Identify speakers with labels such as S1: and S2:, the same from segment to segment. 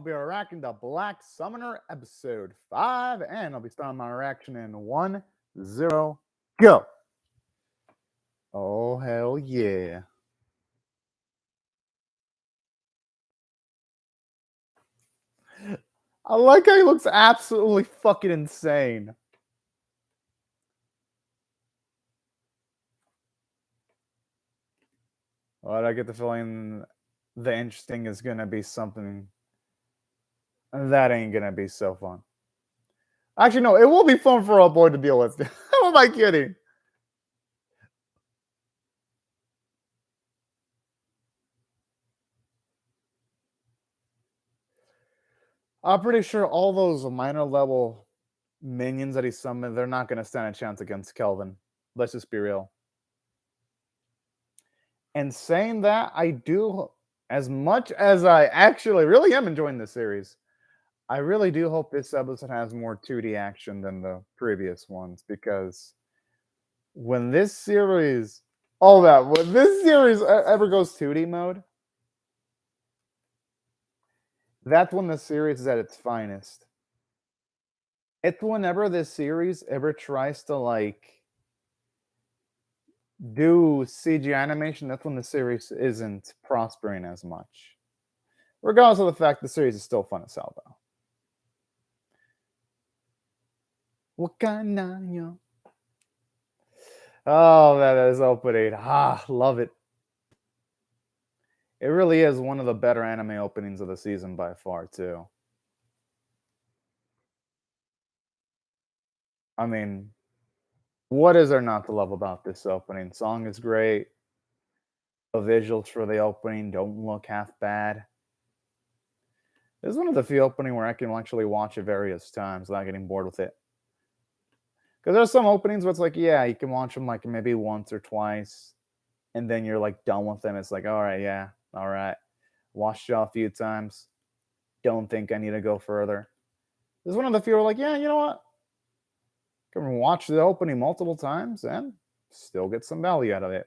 S1: be reacting to Black Summoner episode 5, and I'll be starting my reaction in 1-0, go. Oh, hell yeah. I like how he looks absolutely fucking insane. But I get the feeling the interesting is gonna be something that ain't gonna be so fun. Actually, no, it will be fun for a boy to deal with. How am I kidding? I'm pretty sure all those minor level minions that he summoned, they're not gonna stand a chance against Kelvin. Let's just be real. And saying that, I do, as much as I actually really am enjoying this series, I really do hope this episode has more 2D action than the previous ones, because when this series, when this series ever goes 2D mode, that's when the series is at its finest. It's whenever this series ever tries to do CG animation, that's when the series isn't prospering as much. Regardless of the fact the series is still fun as hell, though. Wakanayo. Oh, that is opening. Love it. It really is one of the better anime openings of the season by far, too. I mean, what is there not to love about this opening? Song is great. The visuals for the opening don't look half bad. This is one of the few opening where I can actually watch it various times without getting bored with it. Because there's some openings where it's like, yeah, you can watch them like maybe once or twice, and then you're like done with them. It's like, all right, yeah, all right. Watched it a few times. Don't think I need to go further. This is one of the few where like, yeah, you know what? Can watch the opening multiple times and still get some value out of it.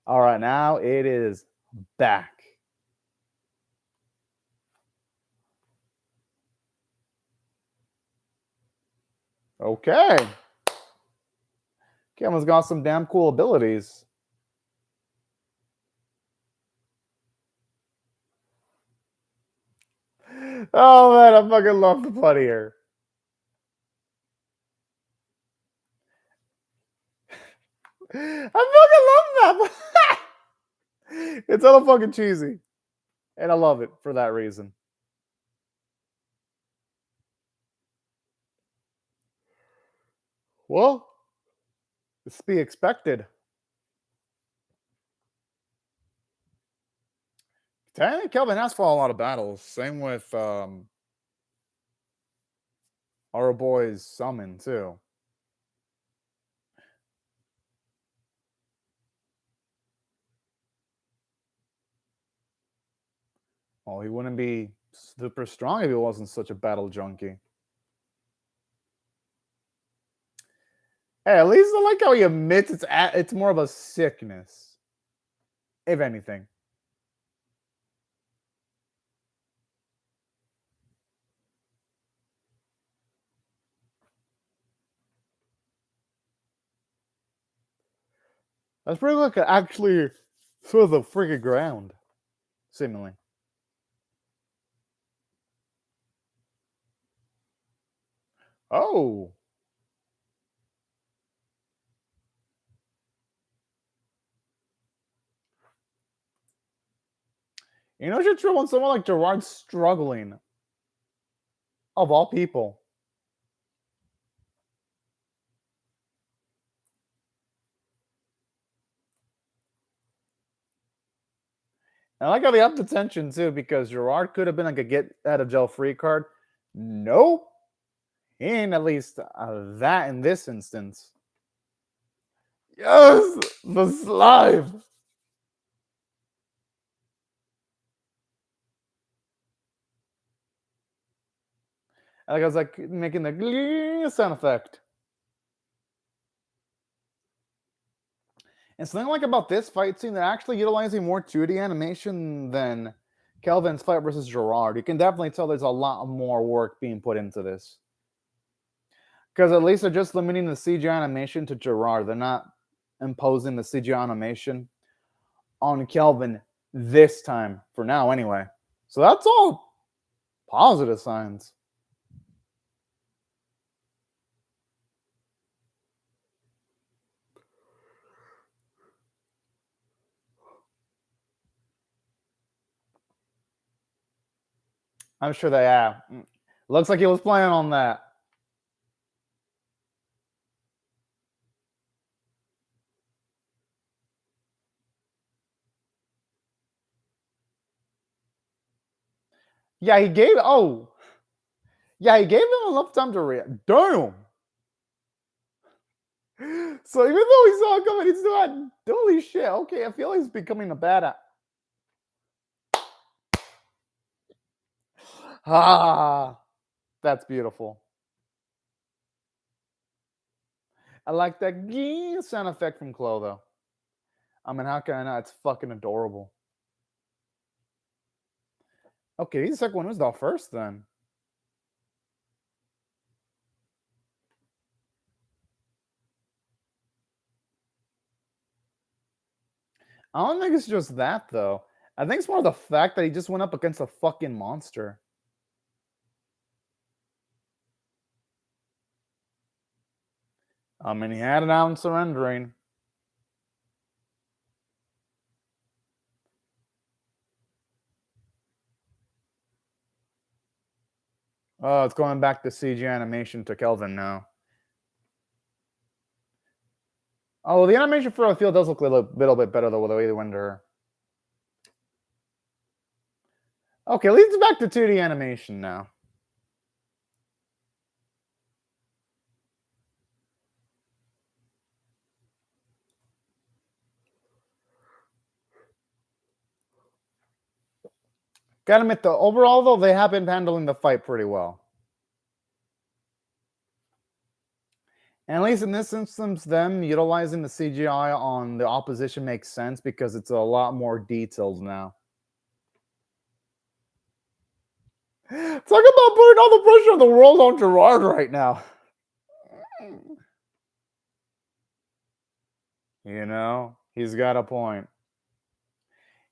S1: All right, now it is back. Okay. Cameron's got some damn cool abilities. Oh man, I fucking love the pun here. I fucking love that. It's all fucking cheesy. And I love it for that reason. Well, it's to be expected. Technically, Kelvin has fought a lot of battles. Same with our boy's Summon, too. Oh, he wouldn't be super strong if he wasn't such a battle junkie. Hey, at least I like how he admits it's more of a sickness, if anything. That's pretty like actually sort of the freaking ground, seemingly. Oh. You know, you're true when someone like Gerard's struggling, of all people. And I like how they upped the tension too, because Gerard could have been like a get out of jail free card. Nope. He ain't at least that in this instance. Yes! The slime! Like I was like making the sound effect. And something like about this fight scene, they're actually utilizing more 2D animation than Kelvin's fight versus Gerard, you can definitely tell there's a lot more work being put into this. Because at least they're just limiting the CG animation to Gerard. They're not imposing the CG animation on Kelvin this time, for now anyway. So that's all positive signs. I'm sure they have. Looks like he was planning on that. Yeah, he gave. Oh, yeah, he gave him enough time to react. Damn. So even though he saw it coming, he's not. Holy shit. Okay, I feel like he's becoming a badass. Ah, that's beautiful. I like that gee sound effect from Chloe, though. I mean, how can I not? It's fucking adorable. Okay, he's the second one. Who's the first then? I don't think it's just that though. I think it's more the fact that he just went up against a fucking monster. I mean, he had it out and surrendering. Oh, it's going back to CG animation to Kelvin now. Oh, well, the animation for the field does look a little bit better though with the way they went to her. Okay, leads back to 2D animation now. Gotta admit, though, overall though, they have been handling the fight pretty well. And at least in this instance, them utilizing the CGI on the opposition makes sense because it's a lot more detailed now. Talk about putting all the pressure of the world on Gerard right now. You know, he's got a point.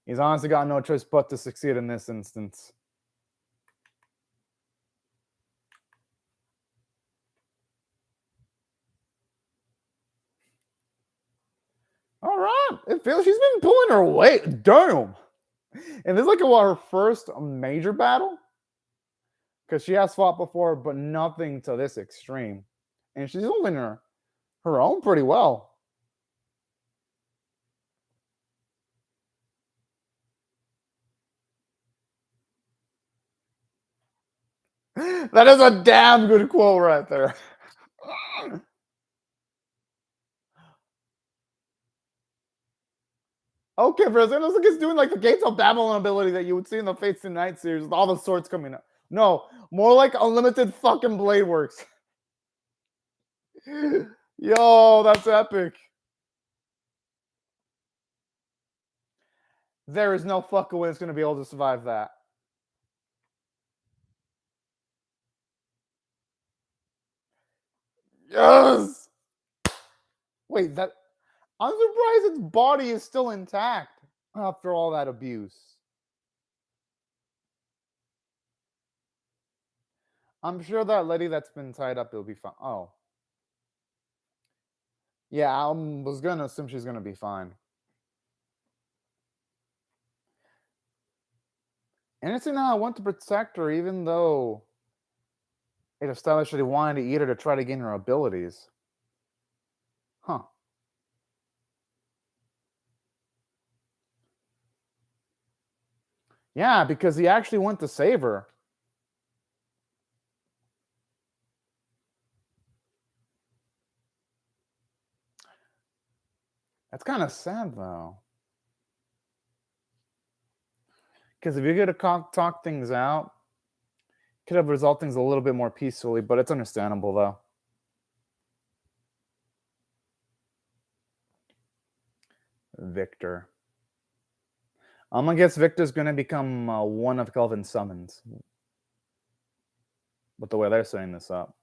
S1: He's honestly got no choice but to succeed in this instance. All right. It feels she's been pulling her weight. Damn. And this is like her first major battle. Because she has fought before, but nothing to this extreme. And she's holding her own pretty well. That is a damn good quote right there. Okay, for a second, it looks like it's doing like the Gates of Babylon ability that you would see in the Fates and Night series with all the swords coming up. No, more like unlimited fucking blade works. Yo, that's epic. There is no fucking way it's going to be able to survive that. Yes! Wait, that. I'm surprised its body is still intact after all that abuse. I'm sure that lady that's been tied up will be fine. Oh. Yeah, I was going to assume she's going to be fine. Interesting how I want to protect her, even though it established that he wanted to eat her to try to gain her abilities. Huh. Yeah, because he actually went to save her. That's kind of sad, though. Because if you get to talk things out, could have resolved things a little bit more peacefully, but it's understandable, though. Victor. I'm gonna guess Victor's gonna become one of Kelvin's summons. With the way they're setting this up.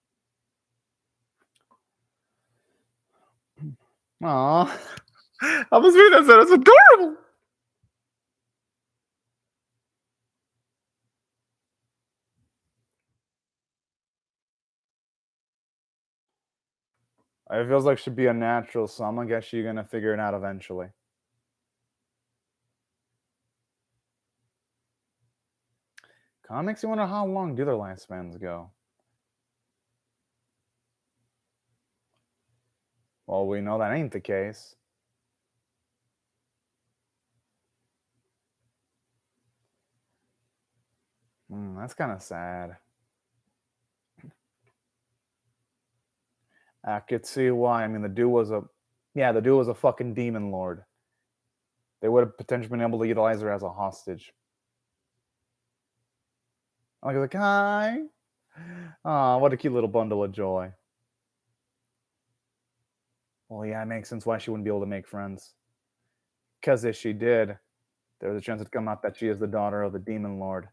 S1: Aww. I was reading that. It's adorable. It feels like should be a natural, so I'm gonna guess you're gonna figure it out eventually. Kinda makes you wonder how long do their lifespans go. Well, we know that ain't the case. That's kind of sad. I could see why. I mean, the dude was a fucking demon lord. They would have potentially been able to utilize her as a hostage. I was like, hi. Oh, what a cute little bundle of joy. Well, yeah, it makes sense why she wouldn't be able to make friends. Because if she did, there's a chance it'd come out that she is the daughter of the demon lord.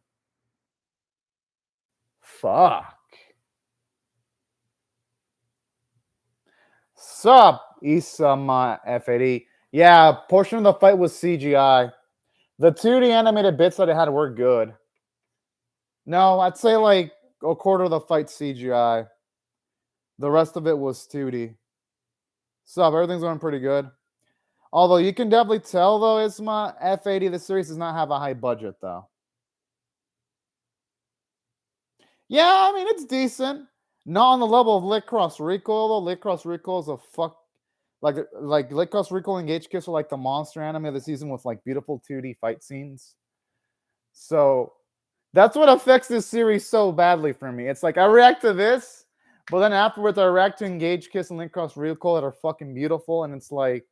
S1: Fuck. Sup, Isama F80. Yeah, portion of the fight was CGI. The 2D animated bits that it had were good. No, I'd say like a quarter of the fight CGI. The rest of it was 2D. Sup, everything's going pretty good. Although you can definitely tell though, Isma, F80, the series does not have a high budget though. Yeah, I mean it's decent. Not on the level of Lit Cross Recoil though. Lit Cross Recoil is a fuck like Lit Cross Recoil and Gage Kiss are like the monster anime of the season with like beautiful 2D fight scenes. So that's what affects this series so badly for me. It's like I react to this, but then afterwards I react to Engage Kiss and Link Cross Recoil that are fucking beautiful, and it's like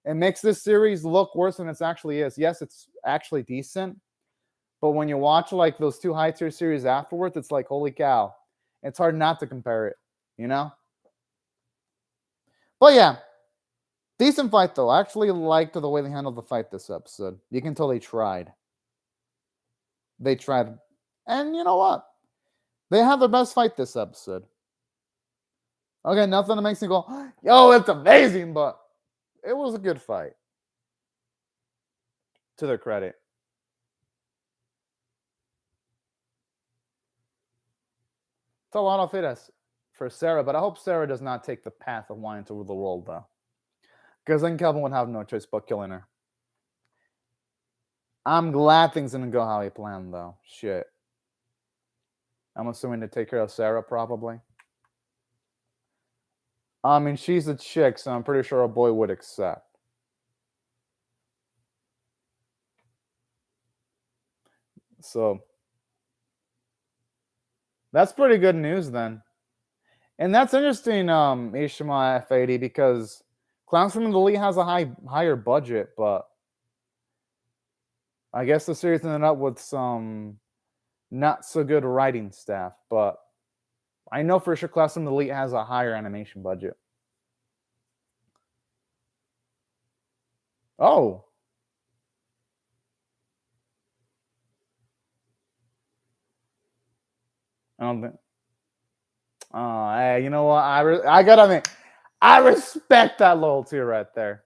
S1: it makes this series look worse than it actually is. Yes, it's actually decent, but when you watch like those two high tier series afterwards, it's like holy cow. It's hard not to compare it, you know? But yeah, decent fight though. I actually liked the way they handled the fight this episode. You can tell they tried. They tried. And you know what? They had their best fight this episode. Okay, nothing that makes me go, yo, it's amazing, but it was a good fight. To their credit. It's a lot of it as for Sarah, but I hope Sarah does not take the path of wanting to rule the world, though. Because then Kelvin would have no choice but killing her. I'm glad things didn't go how he planned, though. Shit. I'm assuming to take care of Sarah, probably. I mean, she's a chick, so I'm pretty sure a boy would accept. So, that's pretty good news, then. And that's interesting, Ishima F80, because Clowns from the Elite has a higher budget, but I guess the series ended up with some not so good writing staff, but I know for sure Class from the Elite has a higher animation budget. Oh. I don't think. Oh, hey, you know what? I gotta admit, I respect that loyalty right there.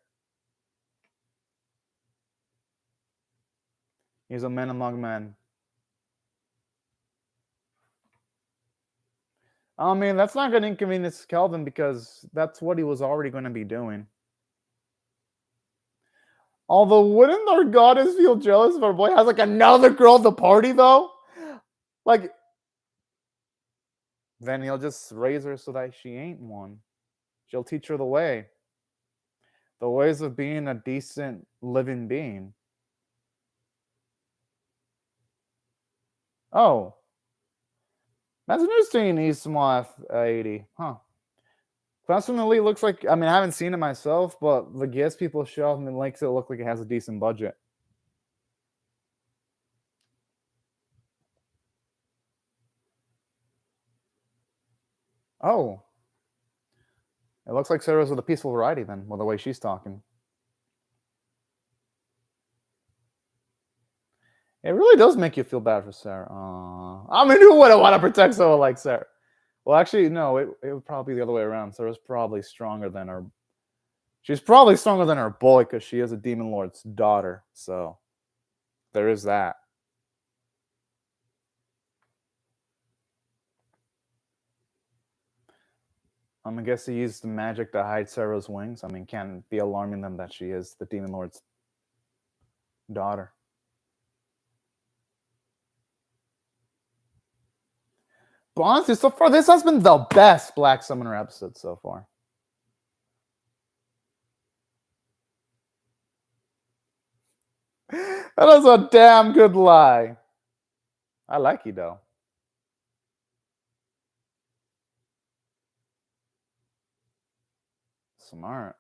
S1: He's a man among men. I mean, that's not gonna inconvenience Kelvin because that's what he was already going to be doing. Although, wouldn't our goddess feel jealous if our boy has like another girl at the party though? Like, then he'll just raise her so that she ain't one. She'll teach her the ways of being a decent living being. Oh, that's interesting. Isma F80, huh? Class from the Elite looks like. I mean, I haven't seen it myself, but the guest people show up and it makes it look like it has a decent budget. Oh, it looks like Sarah's with a peaceful variety then, with the way she's talking. It really does make you feel bad for Sarah. Aw. I mean, who wouldn't want to protect someone like Sarah? Well, actually, no, it would probably be the other way around. Sarah's probably stronger than her. She's probably stronger than her boy because she is a demon lord's daughter. So there is that. I guess he used the magic to hide Sarah's wings. I mean, can't be alarming them that she is the demon lord's daughter. But honestly, so far, this has been the best Black Summoner episode so far. That is a damn good lie. I like you, though. Smart.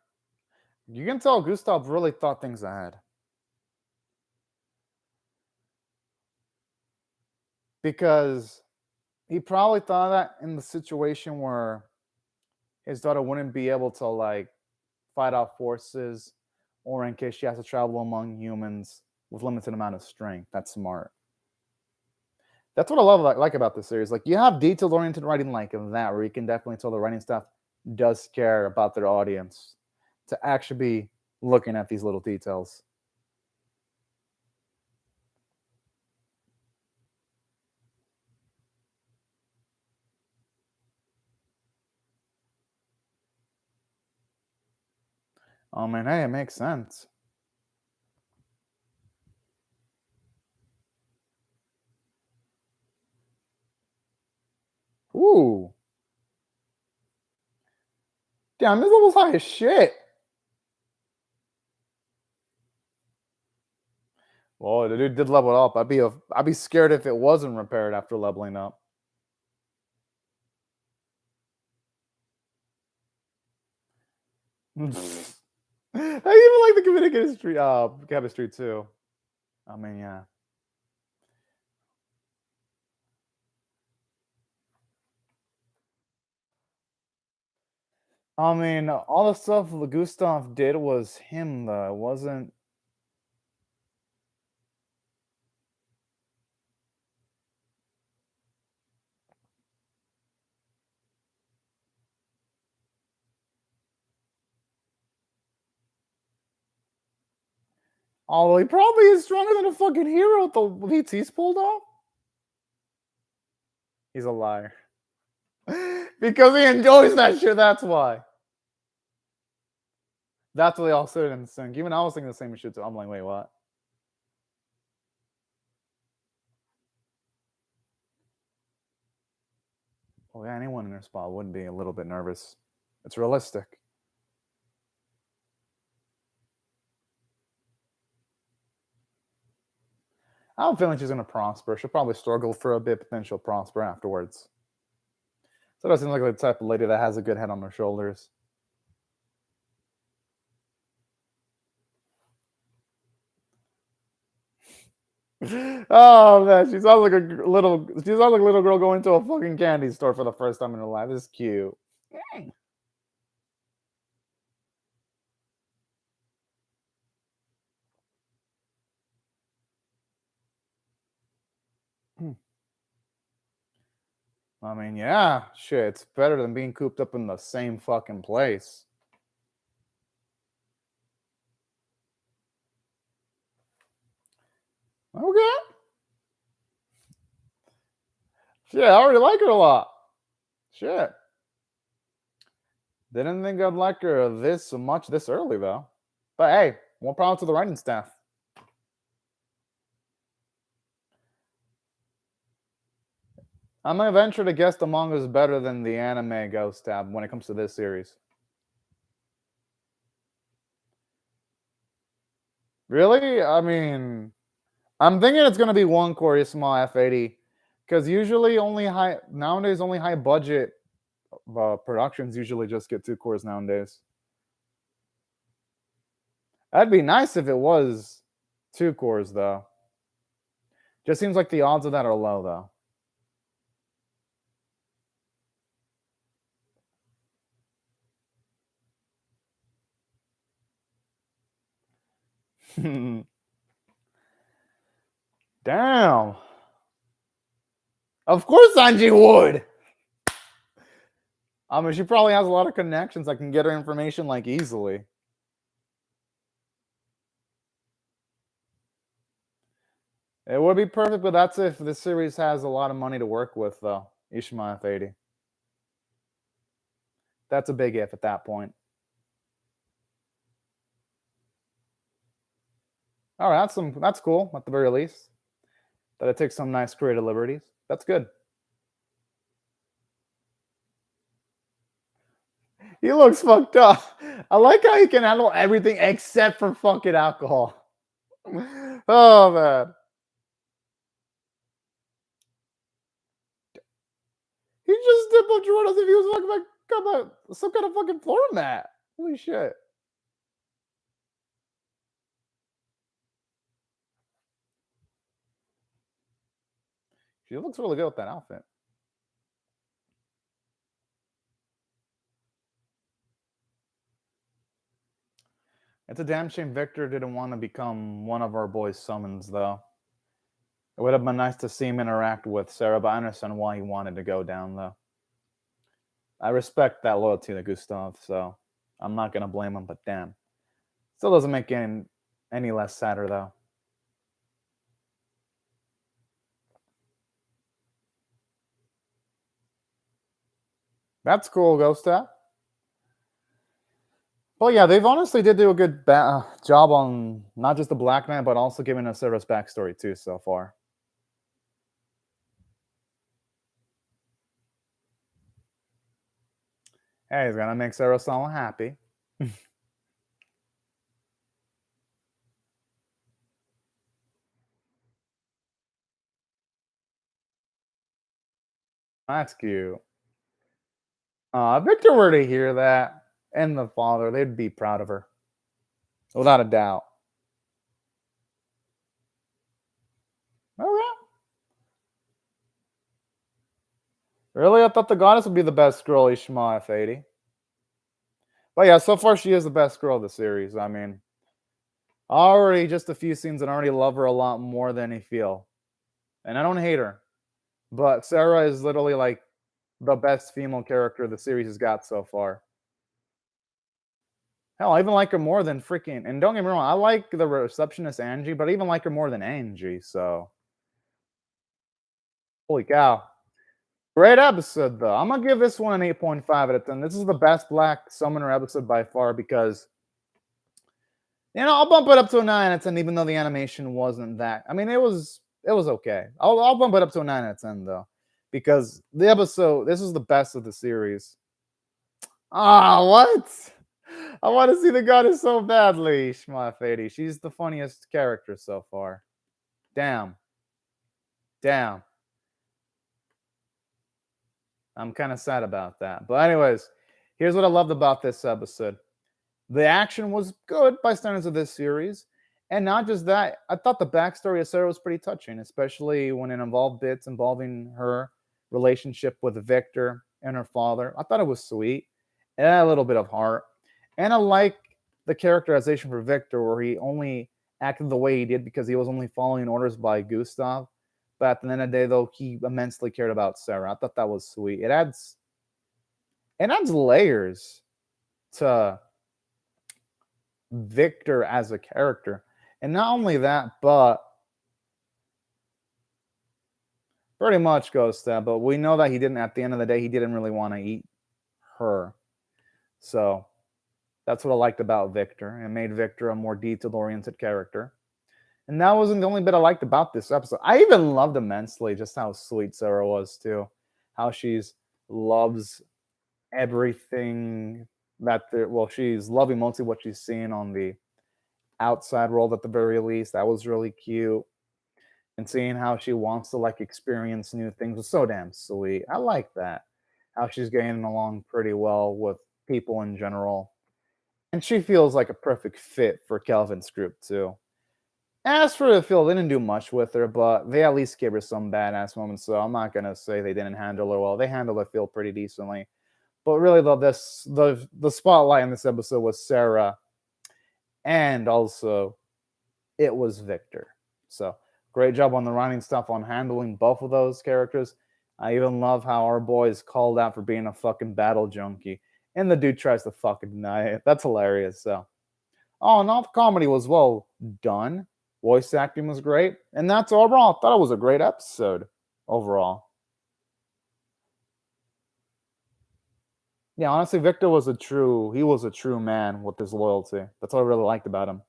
S1: You can tell Gustav really thought things ahead. Because he probably thought that in the situation where his daughter wouldn't be able to, like, fight off forces, or in case she has to travel among humans with limited amount of strength. That's smart. That's what I love like about this series. Like, you have detailed oriented writing like that, where you can definitely tell the writing staff does care about their audience to actually be looking at these little details. Oh man, hey, it makes sense. Ooh, damn, this level's high as shit. Well, the dude did level up. I'd be scared if it wasn't repaired after leveling up. I even like the chemistry too. I mean, yeah. I mean, all the stuff Gustav did was him, though. It wasn't. Although he probably is stronger than a fucking hero with the feats he's pulled off. He's a liar. Because he enjoys that shit, that's why. That's what they all said in sync. Even I was thinking the same shit too. I'm like, wait, what? Well, yeah, anyone in their spot would be a little bit nervous. It's realistic. I have a feeling she's going to prosper. She'll probably struggle for a bit, but then she'll prosper afterwards. So that seems like the type of lady that has a good head on her shoulders. Oh man, she sounds like a little. She sounds like a little girl going to a fucking candy store for the first time in her life. This is cute. I mean, yeah, shit, it's better than being cooped up in the same fucking place. Okay. Shit, I already like her a lot. Shit. Didn't think I'd like her this much this early, though. But hey, more power to the writing staff. I'm gonna venture to guess the manga is better than the anime Ghost Tab when it comes to this series. Really? I mean, I'm thinking it's gonna be one core small F80, because usually only high budget productions usually just get 2 cores nowadays. That'd be nice if it was 2 cores though. Just seems like the odds of that are low though. Damn. Of course Angie would. I mean, she probably has a lot of connections that can get her information like easily. It would be perfect, but that's if the series has a lot of money to work with, though. Ishmael Fady. That's a big if at that point. All right, that's cool at the very least. That it takes some nice creative liberties. That's good. He looks fucked up. I like how he can handle everything except for fucking alcohol. Oh man. He just did a Gerard as if he was fucking like some kind of fucking floor mat. Holy shit. She looks really good with that outfit. It's a damn shame Victor didn't want to become one of our boys' summons, though. It would have been nice to see him interact with Sarah, but I understand why he wanted to go down, though. I respect that loyalty to Gustav, so I'm not gonna blame him, but damn. Still doesn't make any less sadder, though. That's cool, Gustav. Well, yeah, they've honestly did do a good job on not just the Black Knight, but also giving us Sarah's backstory, too, so far. Hey, he's gonna make Sarah Sala happy. That's cute. If Victor were to hear that and the father, they'd be proud of her. Without a doubt. Okay. Really? I thought the goddess would be the best girl, Ishmael F80. But yeah, so far she is the best girl of the series. I mean, already just a few scenes and I already love her a lot more than I feel. And I don't hate her. But Sarah is literally like the best female character the series has got so far. Hell, I even like her more than freaking. And don't get me wrong, I like the receptionist Angie, but I even like her more than Angie. So, holy cow. Great episode, though. I'm gonna give this one an 8.5 out of 10. This is the best Black Summoner episode by far because, I'll bump it up to a 9 out of 10, even though the animation wasn't that. I mean, it was okay. I'll bump it up to a 9 out of 10 though, because the episode this is the best of the series. Ah, what? I want to see the goddess so badly, Shma Fady. She's the funniest character so far. Damn. Damn. I'm kind of sad about that. But anyways, here's what I loved about this episode. The action was good by standards of this series. And not just that, I thought the backstory of Sarah was pretty touching, especially when it involved bits involving her relationship with Victor and her father. I thought it was sweet. It had a little bit of heart. And I like the characterization for Victor, where he only acted the way he did because he was only following orders by Gustav. But at the end of the day, though, he immensely cared about Sarah. I thought that was sweet. It adds layers to Victor as a character. And not only that, but pretty much goes to that. But we know that he didn't, at the end of the day, he didn't really want to eat her. So that's what I liked about Victor. It made Victor a more detailed oriented character. And that wasn't the only bit I liked about this episode. I even loved immensely just how sweet Sarah was, too. How she's loves everything she's loving mostly what she's seeing on the outside world at the very least. That was really cute. And seeing how she wants to like experience new things was so damn sweet. I like that. How she's getting along pretty well with people in general. And she feels like a perfect fit for Kelvin's group too. As for the Phil, they didn't do much with her, but they at least gave her some badass moments. So I'm not gonna say they didn't handle her well. They handled the Phil pretty decently. But really, though, the spotlight in this episode was Sarah, and also it was Victor. So Great job on the writing stuff on handling both of those characters. I even love how our boy is called out for being a fucking battle junkie. And the dude tries to fucking deny it. That's hilarious. So, oh, and all the comedy was well done. Voice acting was great. And that's overall. I thought it was a great episode overall. Yeah, honestly, Victor was he was a true man with his loyalty. That's what I really liked about him.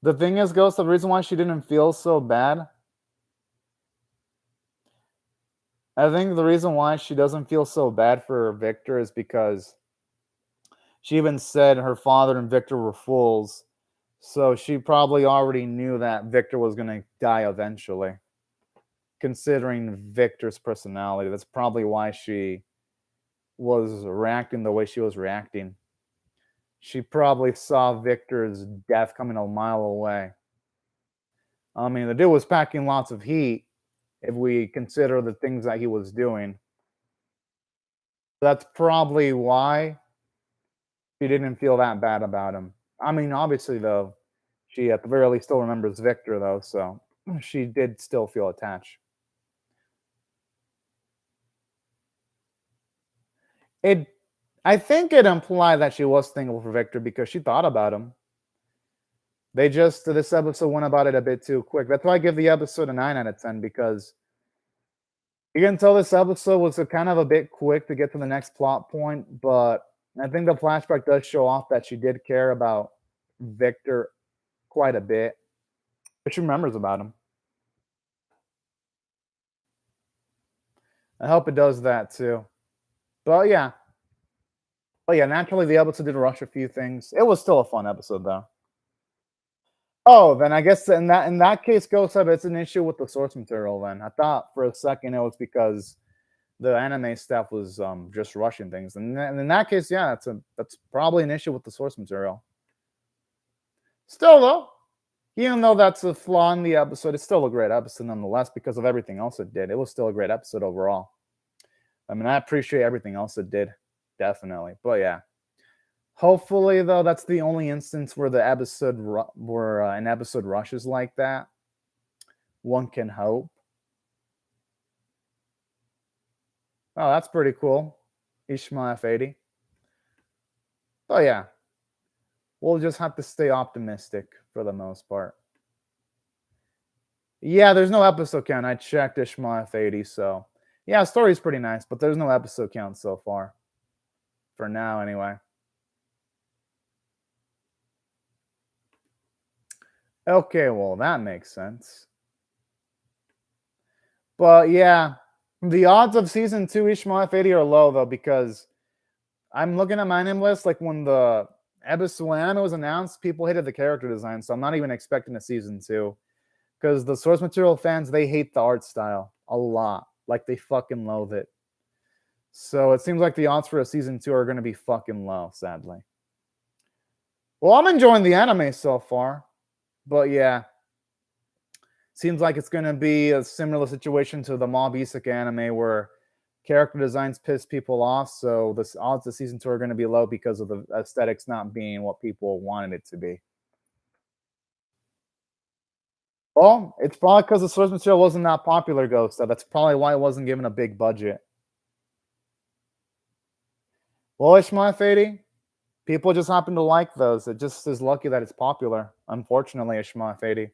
S1: The thing is, Ghost, the reason why she didn't feel so bad, I think the reason why she doesn't feel so bad for Victor is because she even said her father and Victor were fools. So she probably already knew that Victor was going to die eventually. Considering Victor's personality, that's probably why she was reacting the way she was reacting. She probably saw Victor's death coming a mile away. I mean, the dude was packing lots of heat if we consider the things that he was doing. That's probably why she didn't feel that bad about him. I mean, obviously, though, she at the very least still remembers Victor, though, so she did still feel attached. It, I think it implied that she was thankful for Victor because she thought about him. They just this episode went about it a bit too quick. That's why I give the episode a 9 out of 10 because you can tell this episode was a kind of a bit quick to get to the next plot point, but I think the flashback does show off that she did care about Victor quite a bit, but she remembers about him. I hope it does that too. But yeah. But yeah, naturally the episode did rush a few things. It was still a fun episode though. Oh, then I guess in that case, Ghost Hub, it's an issue with the source material. Then I thought for a second it was because the anime staff was just rushing things, and in that case, yeah, that's probably an issue with the source material. Still though, even though that's a flaw in the episode, it's still a great episode nonetheless because of everything else it did. It was still a great episode overall. I mean, I appreciate everything else it did, definitely. But yeah, hopefully though, that's the only instance where where an episode rushes like that. One can hope. Oh, that's pretty cool. Ishmael F80. But yeah, we'll just have to stay optimistic for the most part. Yeah, there's no episode count. I checked Ishmael F80, so yeah, story's pretty nice, but there's no episode count so far. For now, anyway. Okay, well, that makes sense. But yeah, the odds of season 2 Ishmael F80 are low, though, because I'm looking at my name list, like when the episode when anime was announced, people hated the character design, so I'm not even expecting a season 2. Because the source material fans, they hate the art style a lot. Like, they fucking loathe it. So it seems like the odds for a season 2 are going to be fucking low, sadly. Well, I'm enjoying the anime so far. But yeah. Seems like it's going to be a similar situation to the Mob Isekai anime where character designs piss people off. So the odds of season 2 are going to be low because of the aesthetics not being what people wanted it to be. Well, it's probably because the source material wasn't that popular, Ghost. So that's probably why it wasn't given a big budget. Well, Ishmael Fady, people just happen to like those. It just is lucky that it's popular. Unfortunately, Ishmael Fady.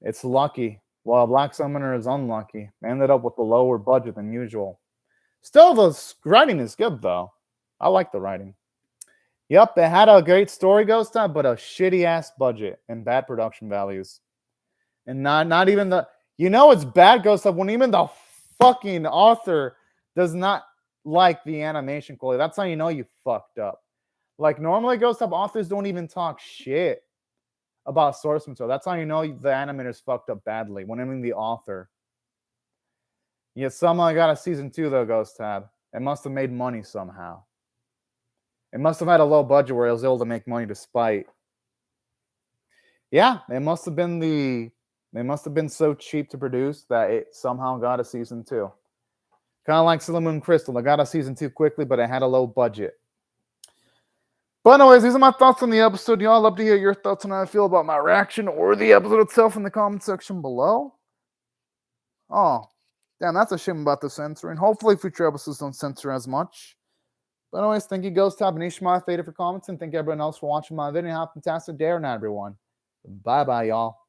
S1: It's lucky. While Black Summoner is unlucky. They ended up with a lower budget than usual. Still, the writing is good, though. I like the writing. Yep, it had a great story, Ghost Time, but a shitty-ass budget and bad production values. And not even the... You know it's bad, Ghost Time, when even the fucking author does not like the animation quality. That's how you know you fucked up. Like, normally, Ghost Time, authors don't even talk shit about source material. That's how you know the animators fucked up badly, when I mean the author. Yeah, somehow got a season 2, though, Ghost Tab. It must have made money somehow. It must have had a low budget where it was able to make money despite. Yeah, it must have been they must have been so cheap to produce that it somehow got a season 2. Kind of like Sailor Moon Crystal. It got a season 2 quickly, but it had a low budget. But anyways, these are my thoughts on the episode. Y'all, love to hear your thoughts on how I feel about my reaction or the episode itself in the comment section below. Oh, damn, that's a shame about the censoring. Hopefully future episodes don't censor as much. But anyways, thank you, Ghost Tab and Ishmael Fader for comments, and thank everyone else for watching my video. Have a fantastic day or night, everyone. Bye-bye, y'all.